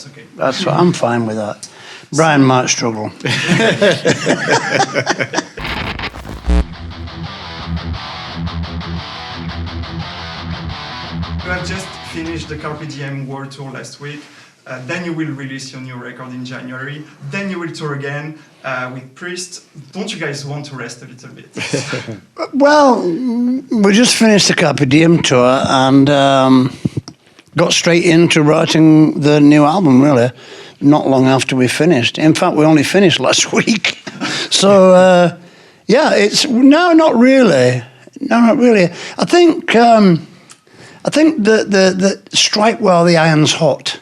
that's okay. That's what, I'm fine with that. Brian might struggle. You have just finished the Carpe Diem World Tour last week. Then you will release your new record in January. Then you will tour again with Priest. Don't you guys want to rest a little bit? Well, we just finished the Carpe Diem tour and got straight into writing the new album, really, not long after we finished. In fact, we only finished last week. So, yeah, it's... No, not really. No, not really. I think the Strike While the Iron's Hot,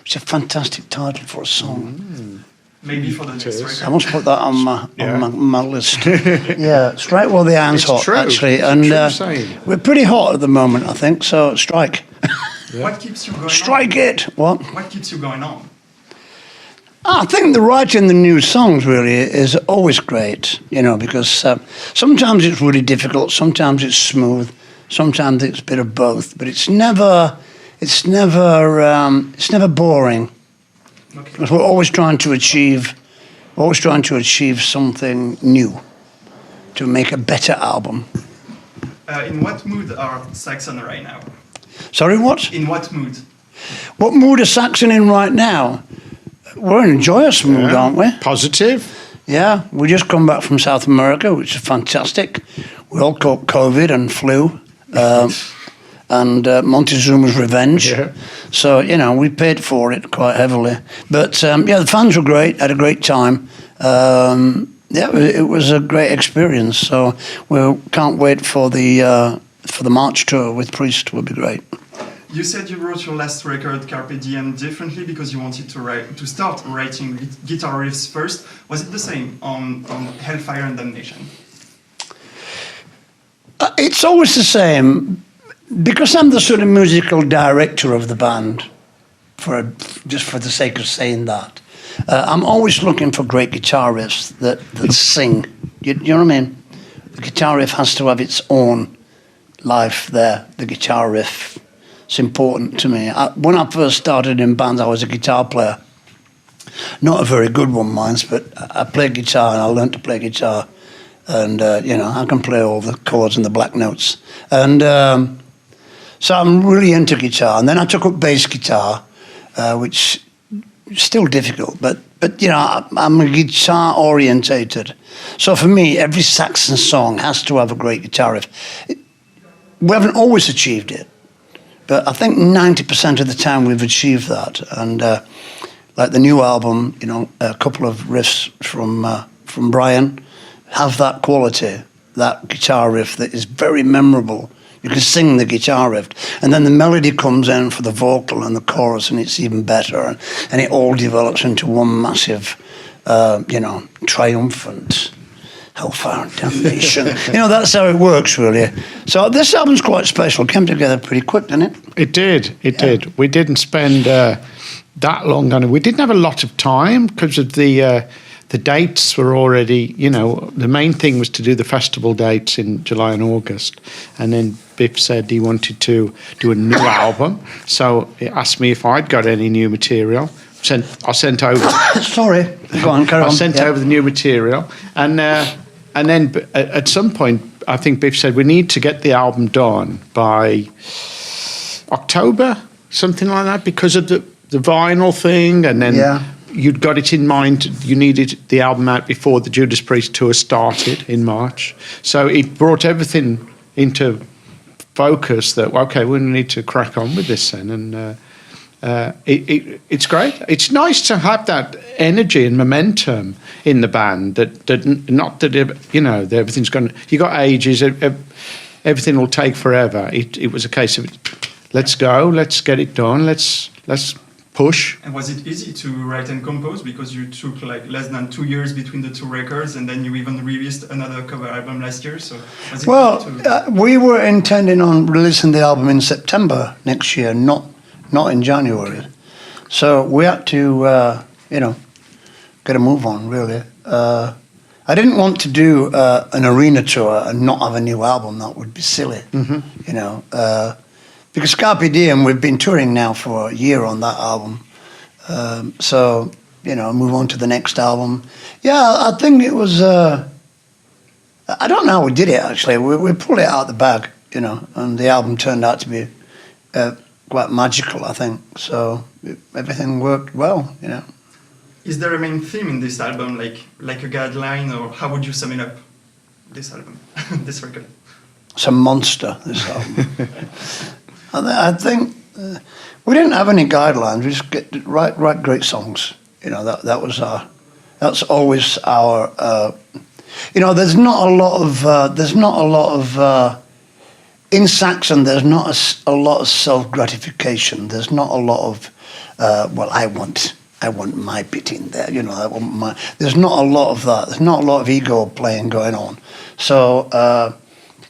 which is a fantastic title for a song. Maybe for the next record. I must put that on my list. Yeah, Strike While the Iron's Hot, true. actually. It's And true saying. we're pretty hot at the moment, I think, so strike. What keeps you going Strike on? it! What? What keeps you going on? I think the writing the new songs really is always great, you know, because sometimes it's really difficult, sometimes it's smooth, sometimes it's a bit of both, but it's never boring. Okay. Because we're always trying to achieve something new, to make a better album. In what mood are Saxon right now? Sorry, what? In what mood? What mood is Saxon in right now? We're in a joyous mood, aren't we? Positive. Yeah, we just come back from South America, which is fantastic. We all caught COVID and flu, and Montezuma's revenge. Yeah. So, you know, we paid for it quite heavily. But, yeah, the fans were great, had a great time. Yeah, it was a great experience. So we can't wait for the March tour with Priest. Will be great. You said you wrote your last record, Carpe Diem, differently because you wanted to start writing guitar riffs first. Was it the same on Hellfire and Damnation? It's always the same. Because I'm the sort of musical director of the band, just for the sake of saying that, I'm always looking for great guitar riffs that sing. You know what I mean? The guitar riff has to have its own life there, the guitar riff. It's important to me. When I first started in bands, I was a guitar player. Not a very good one, mind, but I played guitar and I learned to play guitar. And, you know, I can play all the chords and the black notes. And so I'm really into guitar. And then I took up bass guitar, which is still difficult. But you know, I'm a guitar orientated. So for me, every Saxon song has to have a great guitar riff. We haven't always achieved it. But I think 90% of the time we've achieved that. And like the new album, you know, a couple of riffs from Brian have that quality, that guitar riff that is very memorable. You can sing the guitar riff. And then the melody comes in for the vocal and the chorus, and it's even better. And it all develops into one massive, you know, triumphant Hellfire and Damnation. You know, that's how it works, really. So this album's quite special. It came together pretty quick, didn't it? It did. It did. We didn't spend that long on it. We didn't have a lot of time because of the dates were already, you know, the main thing was to do the festival dates in July and August. And then Biff said he wanted to do a new album. So he asked me if I'd got any new material. I sent over... Sorry. Go on, carry on. I sent over the new material. And then at some point, I think Biff said, we need to get the album done by October, something like that, because of the vinyl thing. And then you'd got it in mind, you needed the album out before the Judas Priest tour started in March. So it brought everything into focus that, okay, we need to crack on with this then. And it's great. It's nice to have that energy and momentum in the band. Not that you know everything's going. You got ages. Everything will take forever. It was a case of let's go, let's get it done, let's push. And was it easy to write and compose because you took like less than 2 years between the two records, and then you even released another cover album last year? So was it we were intending on releasing the album in September next year, not in January. So we had to, you know, get a move on, really. I didn't want to do an arena tour and not have a new album. That would be silly, you know. Because Carpe Diem, we've been touring now for a year on that album. So, move on to the next album. Yeah, I think it was, I don't know how we did it actually. We pulled it out of the bag, and the album turned out to be quite magical, I think. So everything worked well, Is there a main theme in this album, like a guideline, or how would you sum it up, this album, this record? It's a monster, this album. I think we didn't have any guidelines. We just write great songs. That's always our. There's not a lot of. In Saxon, there's not a lot of self-gratification. There's not a lot of. I want my bit in there. There's not a lot of that. There's not a lot of ego playing going on. So.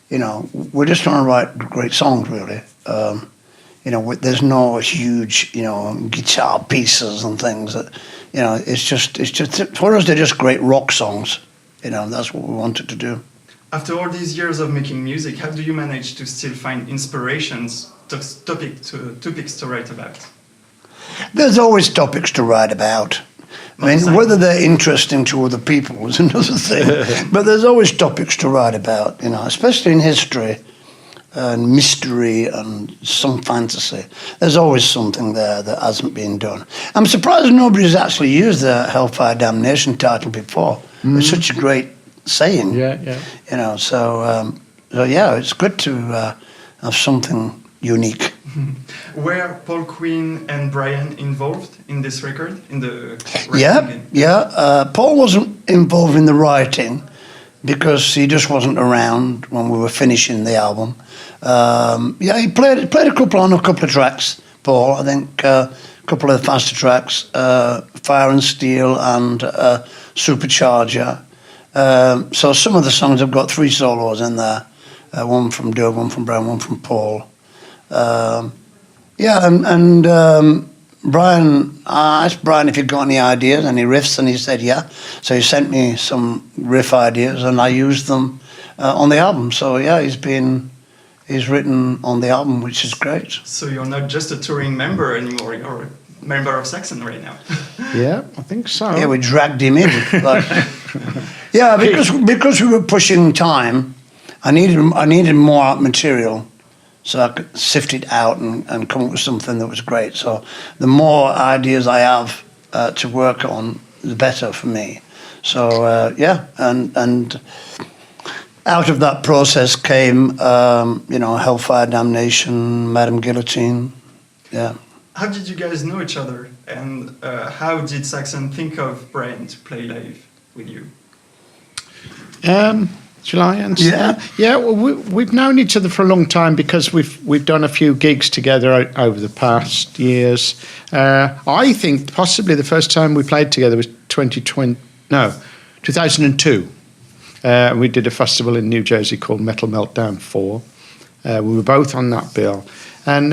We're just trying to write great songs, really. There's no huge, guitar pieces and things. That, it's just for us. They're just great rock songs. That's what we wanted to do. After all these years of making music, how do you manage to still find inspirations, topics to write about? There's always topics to write about. I mean, whether they're interesting to other people is another thing. But there's always topics to write about, especially in history and mystery and some fantasy. There's always something there that hasn't been done. I'm surprised nobody's actually used the Hellfire Damnation title before. It's such a great saying. Yeah. So it's good to have something unique. Were Paul Quinn and Brian involved in this record, in the writing? Paul wasn't involved in the writing because he just wasn't around when we were finishing the album. He played a couple of tracks. Paul, I think, a couple of the faster tracks, Fire and Steel and Supercharger. So some of the songs have got 3 solos in there. One from Doug, one from Brian, one from Paul. Brian, I asked Brian if he'd got any ideas, any riffs, and he said yeah. So he sent me some riff ideas, and I used them on the album. So yeah, he's written on the album, which is great. So you're not just a touring member anymore, you're a member of Saxon right now. Yeah, I think so. Yeah, we dragged him in. Because we were pushing time, I needed more material. So I could sift it out and come up with something that was great. So the more ideas I have to work on, the better for me. So and out of that process came, Hellfire Damnation, Madam Guillotine, yeah. How did you guys know each other, and how did Saxon think of Brian to play live with you? Shall I answer? Yeah. Well, we've known each other for a long time because we've done a few gigs together over the past years. I think possibly the first time we played together was 2002. We did a festival in New Jersey called Metal Meltdown 4. We were both on that bill, and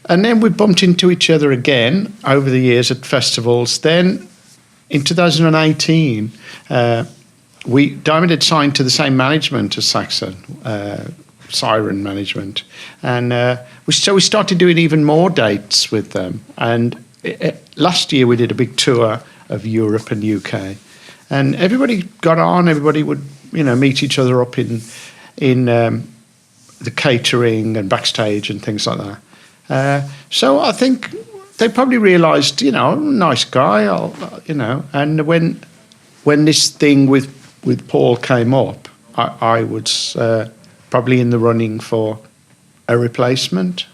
then we bumped into each other again over the years at festivals. Then in 2018. Diamond had signed to the same management as Saxon, Siren Management, and we started doing even more dates with them. And last year we did a big tour of Europe and UK, and everybody got on. Everybody would meet each other up in the catering and backstage and things like that. So I think they probably realised, nice guy, and when this thing with Paul came up, I was probably in the running for a replacement.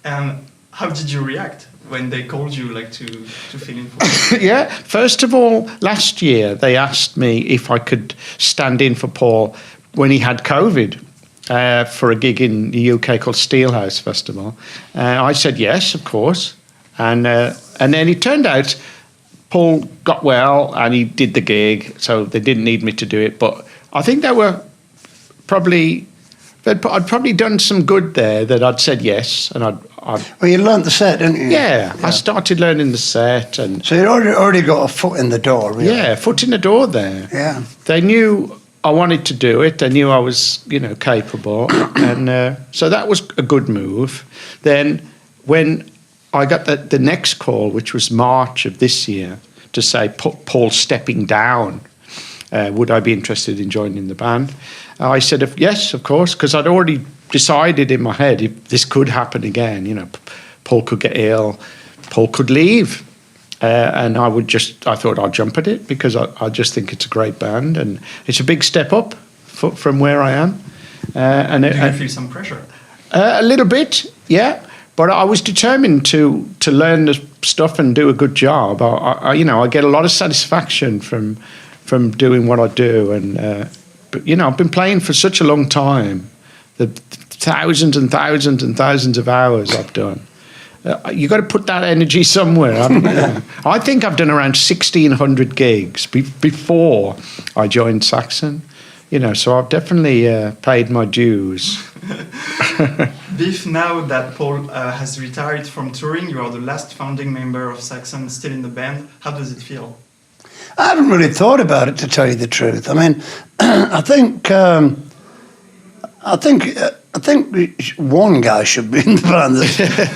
And how did you react when they called you to fill in for Yeah, first of all, last year they asked me if I could stand in for Paul when he had COVID for a gig in the UK called Steelhouse Festival. I said yes, of course. And then it turned out Paul got well and he did the gig, so they didn't need me to do it. But I think they were I'd probably done some good there that I'd said yes, and I'd well, you learnt the set, didn't you? Yeah, I started learning the set, and so you already got a foot in the door, really. Yeah, foot in the door there. Yeah, they knew I wanted to do it. They knew I was, capable, and so that was a good move. Then when I got the next call, which was March of this year, to say Paul's stepping down. Would I be interested in joining the band? I said, yes, of course, because I'd already decided in my head if this could happen again. You know, Paul could get ill, Paul could leave. And I thought I'd jump at it because I just think it's a great band and it's a big step up from where I am. Do you feel some pressure? A little bit, yeah. But I was determined to learn the stuff and do a good job. I get a lot of satisfaction from doing what I do. And but I've been playing for such a long time. The thousands and thousands and thousands of hours I've done. You got to put that energy somewhere. I think I've done around 1,600 gigs before I joined Saxon. So I've definitely paid my dues. Biff, now that Paul has retired from touring, you are the last founding member of Saxon, still in the band. How does it feel? I haven't really thought about it, to tell you the truth. I mean, I think one guy should be in the band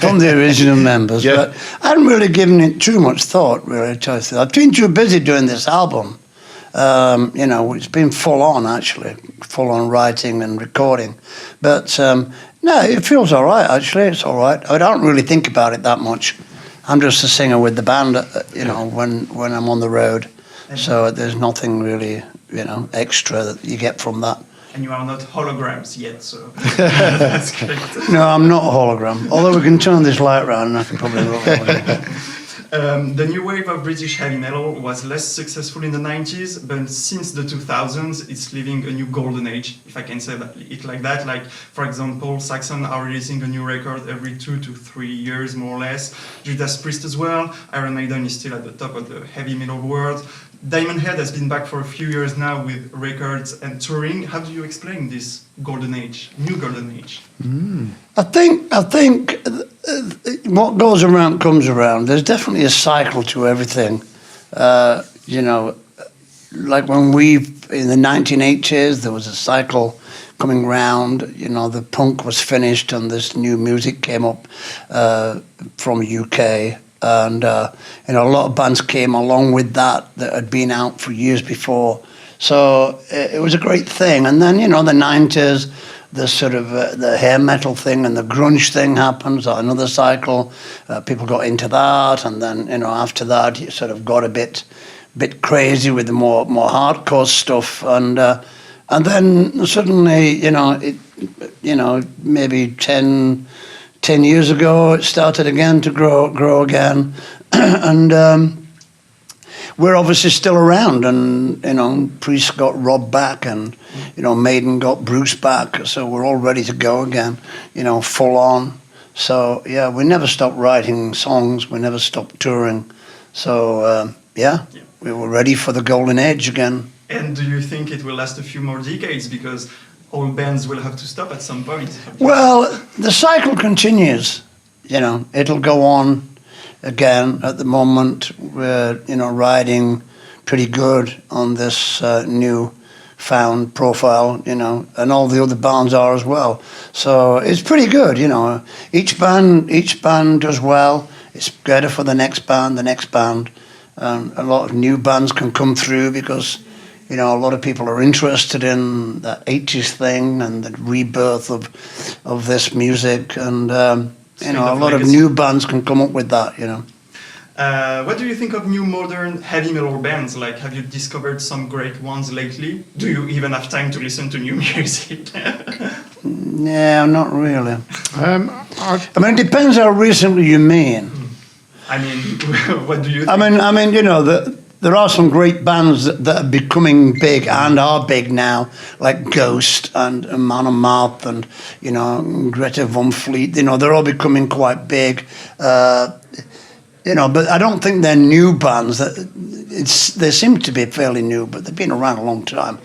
from the original members, yeah. But I hadn't really given it too much thought, really. I've been too busy doing this album. It's been full on, actually, full on writing and recording. But no, it feels all right, actually. It's all right. I don't really think about it that much. I'm just a singer with the band, when I'm on the road. So there's nothing really, extra that you get from that. And you are not holograms yet, so that's great. No, I'm not a hologram. Although we can turn this light around and I can probably look The new wave of British heavy metal was less successful in the 90s, but since the 2000s, it's living a new golden age, if I can say it like that. Like, for example, Saxon are releasing a new record every 2 to 3 years, more or less. Judas Priest as well. Iron Maiden is still at the top of the heavy metal world. Diamond Head has been back for a few years now with records and touring. How do you explain this golden age, new golden age? I think what goes around comes around. There's definitely a cycle to everything. Like when in the 1980s, there was a cycle coming round. The punk was finished and this new music came up from UK. And a lot of bands came along with that had been out for years before. So it was a great thing. And then, the 90s, the sort of the hair metal thing and the grunge thing happens, another cycle. People got into that. And then, after that, you sort of got a bit crazy with the more hardcore stuff. And then suddenly, maybe 10 years ago, it started again to grow again. And we're obviously still around. And, Priest got Rob back and, Maiden got Bruce back. So we're all ready to go again, full on. So, yeah, we never stopped writing songs. We never stopped touring. So, we were ready for the golden age again. And do you think it will last a few more decades? Because all bands will have to stop at some point. Well, the cycle continues. It'll go on again. At the moment, we're, riding pretty good on this new found profile, and all the other bands are as well. So it's pretty good, Each band does well. It's better for the next band. A lot of new bands can come through because a lot of people are interested in that 80s thing and the rebirth of this music. And, a lot of new bands can come up with that, What do you think of new modern heavy metal bands? Like, have you discovered some great ones lately? Do you even have time to listen to new music? No, not really. It depends how recently you mean. What do you think? There are some great bands that are becoming big and are big now, like Ghost and Man of Mouth and, Greta Van Fleet. They're all becoming quite big. But I don't think they're new bands. They seem to be fairly new, but they've been around a long time,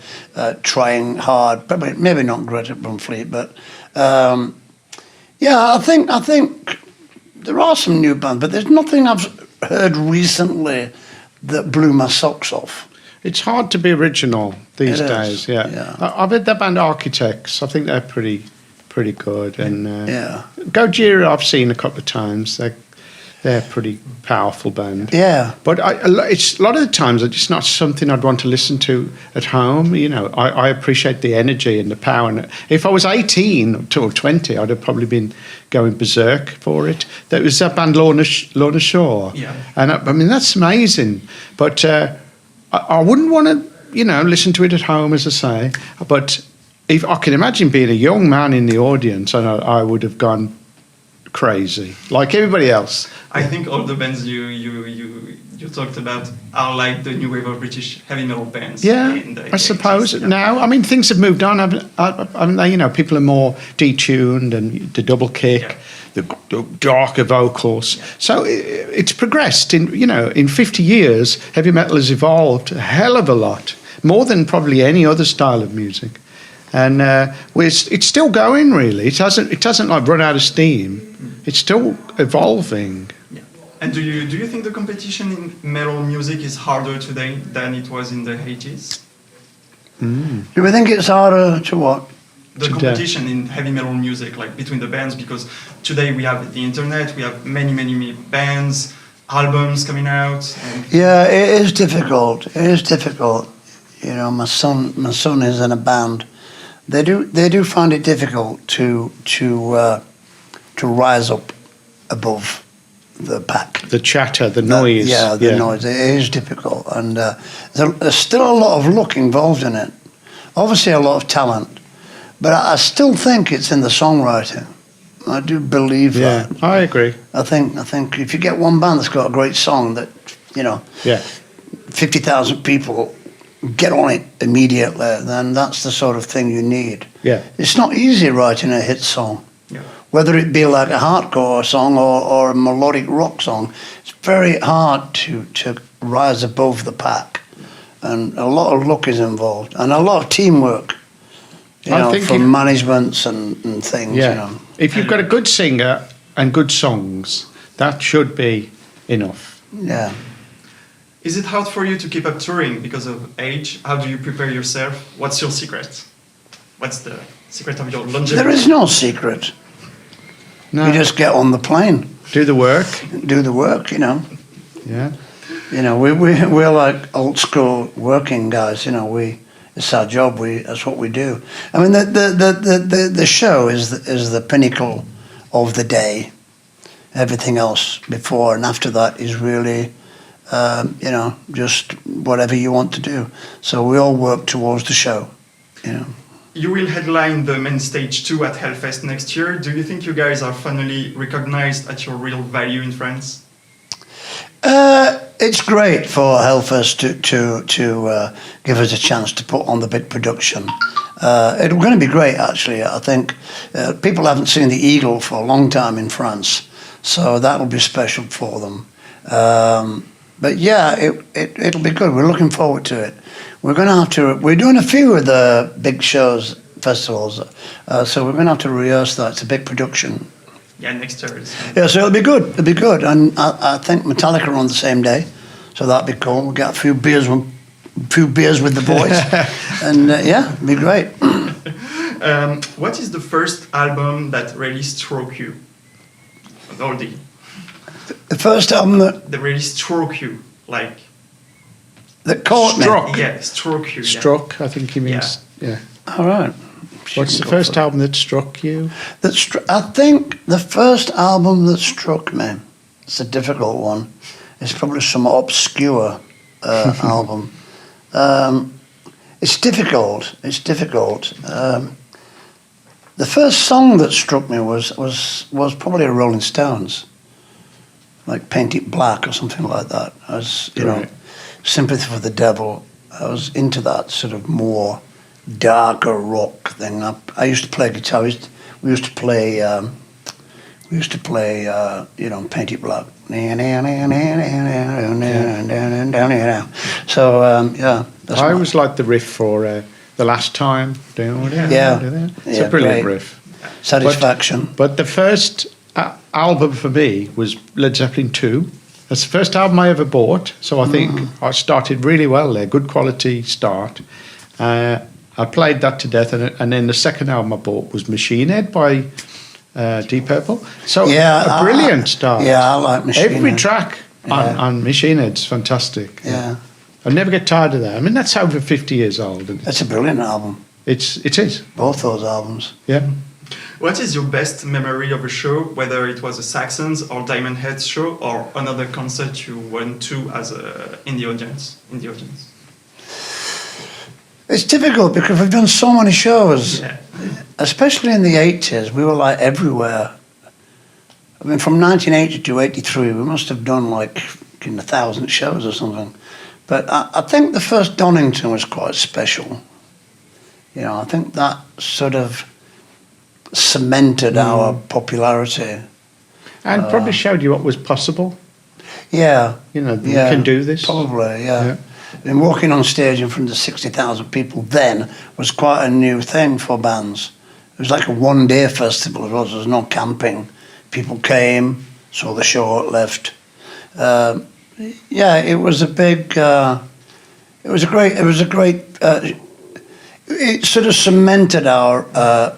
trying hard. Probably, maybe not Greta Van Fleet, but I think there are some new bands, but there's nothing I've heard recently that blew my socks off. It's hard to be original these days. Yeah. I've heard that band Architects. I think they're pretty good. And Gojira I've seen a couple of times. They're a pretty powerful band. Yeah. But it's a lot of the times it's just not something I'd want to listen to at home. You know, I appreciate the energy and the power. And if I was 18 or 20, I'd have probably been going berserk for it. There was that band Lorna Shore. Yeah. And I mean, that's amazing. But I wouldn't want to, you know, listen to it at home, as I say. But if I can imagine being a young man in the audience, and I would have gone crazy, like everybody else. I think all the bands you talked about are like the new wave of British heavy metal bands. Yeah, in the I suppose 80s. Yeah. now. I mean, things have moved on. I mean, you know, people are more detuned and the double kick, the darker vocals. So it's progressed. In 50 years, heavy metal has evolved a hell of a lot, more than probably any other style of music. And it's still going, really. It hasn't like run out of steam. It's still evolving. Yeah. And do you think the competition in metal music is harder today than it was in the 80s? Do we think it's harder to what? The competition in heavy metal music, like between the bands, because today we have the internet, we have many bands, albums coming out. And Yeah, it is difficult. It is difficult. You know, my son is in a band. They do find it difficult to rise up above the pack. The chatter, the noise. The noise. It is difficult, and there's still a lot of luck involved in it. Obviously, a lot of talent, but I still think it's in the songwriting. I do believe that. Yeah, I agree. I think if you get one band that's got a great song that, you know, 50,000 people get on it immediately, then that's the sort of thing you need. Yeah. It's not easy writing a hit song. Yeah. Whether it be like a hardcore song or a melodic rock song, it's very hard to rise above the pack. And a lot of luck is involved, and a lot of teamwork, from managements and things. Yeah. You know. If you've got a good singer and good songs, that should be enough. Yeah. Is it hard for you to keep up touring because of age? How do you prepare yourself? What's your secret? What's the secret of your longevity? There is no secret. No. You just get on the plane, Do the work. do the work. You know. Yeah. You know, we're like old school working guys. You know, it's our job. That's what we do. I mean, the show is the pinnacle of the day. Everything else before and after that is really, just whatever you want to do. So we all work towards the show. You know. You will headline the main stage 2 at Hellfest next year. Do you think you guys are finally recognized at your real value in France? It's great for Hellfest to give us a chance to put on the big production. It's going to be great, actually. I think people haven't seen the Eagle for a long time in France, so that'll be special for them. But yeah, it'll be good. We're looking forward to it. We're doing a few of the big shows, festivals, so we're going to have to rehearse that. It's a big production. Yeah, next year. Yeah, so it'll be good. It'll be good. And I think Metallica are on the same day, so that'll be cool. We'll get a few beers with the boys, and it'll be great. What is the first album that really struck you? An oldie. The first album That really struck you, like. that caught me. Struck. Yeah, struck you. Yeah. Struck, I think he means. Yeah. All right. What's the first album that struck you? I think the first album that struck me, it's a difficult one, it's probably some obscure album. It's difficult. The first song that struck me was probably a Rolling Stones, like Paint It Black or something like that. I was, Sympathy for the Devil. I was into that sort of more darker rock thing. I used to play guitar. We used to play Paint It Black. So I always liked the riff for The Last Time. It's a brilliant great. riff. Satisfaction. But the first album for me was Led Zeppelin 2. That's the first album I ever bought, so I think I started really well there. Good quality start. I played that to death, and then the second album I bought was Machine Head by Deep Purple. So Yeah, a brilliant start. Yeah, I like Machine Every Head. track on Machine Head's fantastic. Yeah. I never get tired of that. I mean, that's over 50 years old. And It's a brilliant album. it is. Both those albums. Yeah. What is your best memory of a show, whether it was a Saxons or Diamond Heads show or another concert you went to as in the audience? It's difficult because we've done so many shows, Yeah. especially in the 80s. We were like everywhere. I mean, from 1980 to 83, we must have done like 1,000 shows or something. But I think the first Donington was quite special. You know, I think that sort of cemented our popularity. And probably showed you what was possible. Yeah. You know, you can do this. Probably, yeah. Yeah. And walking on stage in front of 60,000 people then was quite a new thing for bands. It was like a one-day festival as well. There was no camping. People came, saw the show, left. Yeah, it was a big. It was a great. It sort of cemented our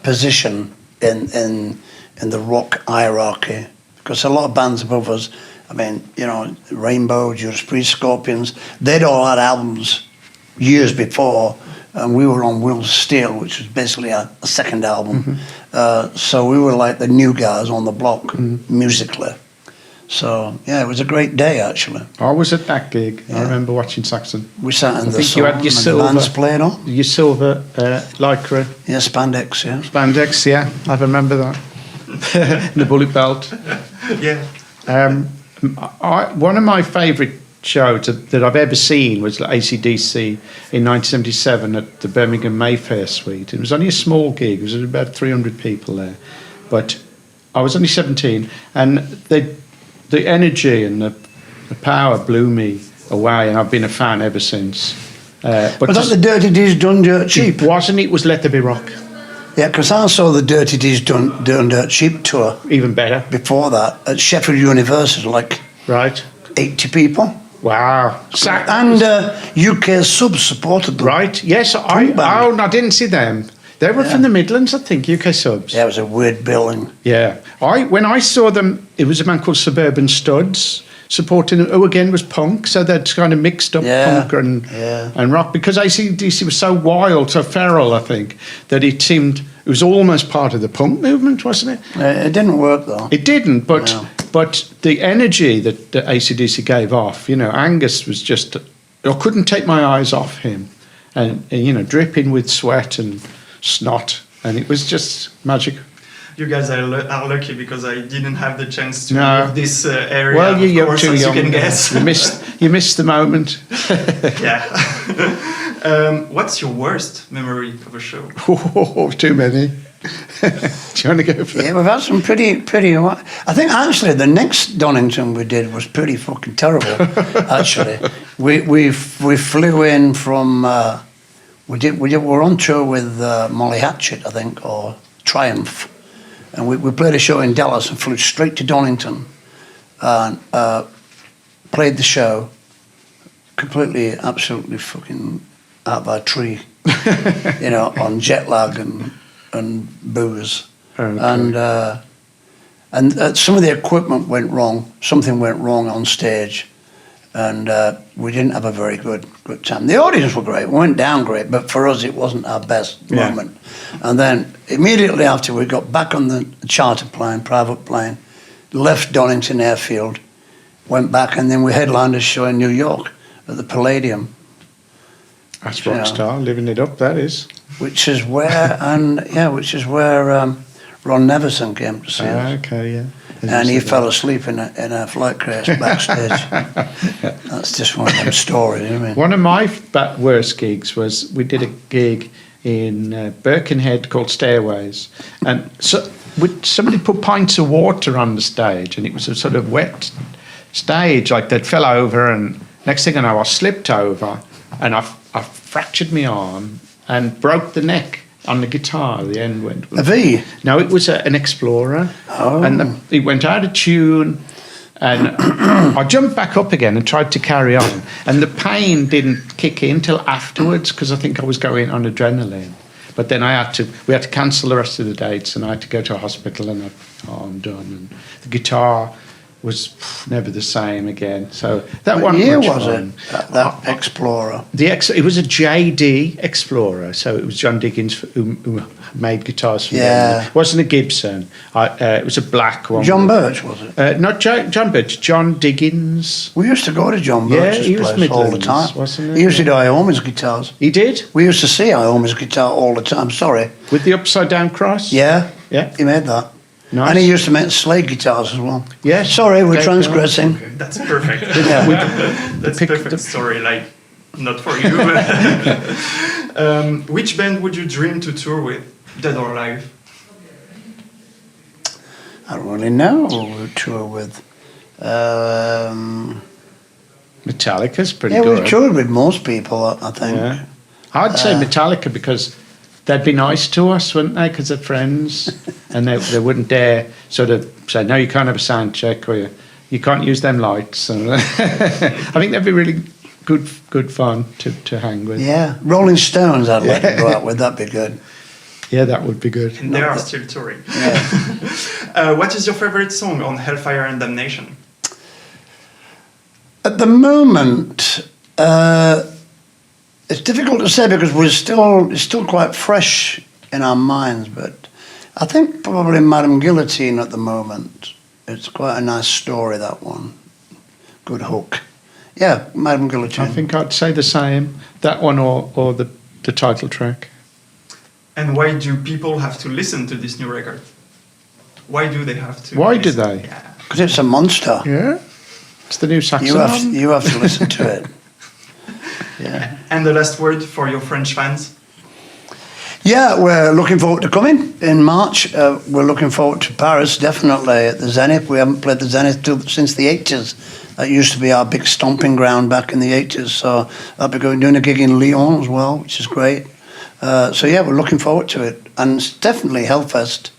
position in the rock hierarchy, because a lot of bands above us, I mean, you know, Rainbow, Judas Priest, Scorpions, they'd all had albums years before, and we were on Wheels of Steel, which was basically a second album. So we were like the new guys on the block musically. So yeah, it was a great day actually. I was at that gig. I remember watching Saxon. We sat in the think you sun had your and silver- the bands played on. Your silver lycra Yeah, spandex, yeah. spandex, yeah, I remember that. And the bullet belt. Yeah. One of my favourite shows that I've ever seen was ACDC in 1977 at the Birmingham Mayfair Suite. It was only a small gig. It was about 300 people there. But I was only 17, and the energy and the power blew me away, and I've been a fan ever since. But Was that the Dirty D's Done Dirt Cheap? It wasn't. It was Let There Be Rock. Yeah, because I saw the Dirty D's Done Dirt Cheap tour Even better. before that at Sheffield University, like Right. 80 people. Wow. And UK Subs supported them. Right. Yes. band. I didn't see them. They were from the Midlands, I think, UK Subs. Yeah, it was a weird billing. Yeah. When I saw them, it was a man called Suburban Studs supporting them, who again was punk, so they'd kind of mixed up punk and rock, because ACDC was so wild, so feral, I think, that it was almost part of the punk movement, wasn't it? It didn't work though. It didn't, but No. but the energy that ACDC gave off, you know, Angus was just, I couldn't take my eyes off him, and you know, dripping with sweat and snot, and it was just magic. You guys are lucky because I didn't have the chance to No. leave this area. Well, you're of course, too as young. you can guess. You missed the moment. Yeah. What's your worst memory of a show? Oh, too many. Do you want to go for Yeah, we've had some pretty. I think actually the next Donington we did was pretty fucking terrible. Actually, we flew in from. We were on tour with Molly Hatchet, I think, or Triumph, and we played a show in Dallas and flew straight to Donington, and played the show. Completely, absolutely fucking out of our tree, you know, on jet lag and booze. Okay. And some of the equipment went wrong. Something went wrong on stage, and we didn't have a very good time. The audience were great. We went down great, but for us it wasn't our best moment. And then immediately after, we got back on the charter plane, private plane, left Donington Airfield, went back, and then we headlined a show in New York at the Palladium, That's rockstar, living it up, that is. which is where Ron Neverson came to see us. Okay, yeah. And he fell asleep in a flight crash backstage. That's just one of them stories, you know what I mean? One of my worst gigs was, we did a gig in Birkenhead called Stairways, and so somebody put pints of water on the stage, and it was a sort of wet stage, like they'd fell over, and next thing I know, I slipped over, and I fractured my arm and broke the neck on the guitar. The end went. A V? No, it was an Explorer. Oh. And it went out of tune, and I jumped back up again and tried to carry on, and the pain didn't kick in till afterwards, because I think I was going on adrenaline. But then we had to cancel the rest of the dates, and I had to go to a hospital, and I'm done. And the guitar was never the same again. So that What one year much was fun. it? That Explorer. It was a JD Explorer, so it was John Diggins who made guitars for Yeah. them. It wasn't a Gibson. It was a black one. John Birch, was it? Not John Birch, John Diggins. We used to go to John Yeah, Birch's he was place all the Midlands, time. wasn't he? He used to do Iommi's guitars. He did? We used to see Iommi's guitar all the time. Sorry. With the upside down cross? Yeah. Yeah. He made that. Nice. And he used to make Slade guitars as well. Yes. Sorry, we're Okay, transgressing. That's perfect. Yeah. That's perfect story. Like, not for you. Which band would you dream to tour with, dead or alive? I don't really know who we tour with. Metallica's pretty Yeah, good. we've toured with most people, I think. Yeah. I'd say Metallica because they'd be nice to us, wouldn't they? Because they're friends, and they wouldn't dare sort of say, no, you can't have a sound check, or you can't use them lights. And I think that'd be really good fun to hang with. Yeah, Rolling Stones I'd like to go out with, that'd be good. Yeah, that would be good. And they are still touring. Yeah. What is your favorite song on Hellfire and Damnation? At the moment, it's difficult to say because it's still quite fresh in our minds, but I think probably Madame Guillotine at the moment. It's quite a nice story, that one. Good hook. Yeah, Madame Guillotine. I think I'd say the same. That one or the title track. And why do people have to listen to this new record? Why do they have to? Why do listen? they? Yeah. Because it's a monster. Yeah. It's the new Saxon. You have to listen to it. Yeah. And the last word for your French fans? Yeah, we're looking forward to coming in March. We're looking forward to Paris, definitely, at the Zenith. We haven't played the Zenith since the 80s. That used to be our big stomping ground back in the 80s. So I'll be doing a gig in Lyon as well, which is great. So yeah, we're looking forward to it. And it's definitely Hellfest.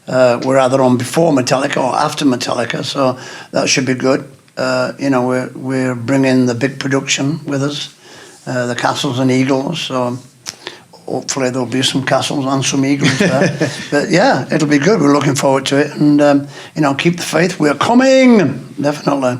We're either on before Metallica or after Metallica, so that should be good. We're bringing the big production with us, the Castles and Eagles, so hopefully there'll be some castles and some eagles there. But yeah, it'll be good. We're looking forward to it, and keep the faith. We're coming, definitely.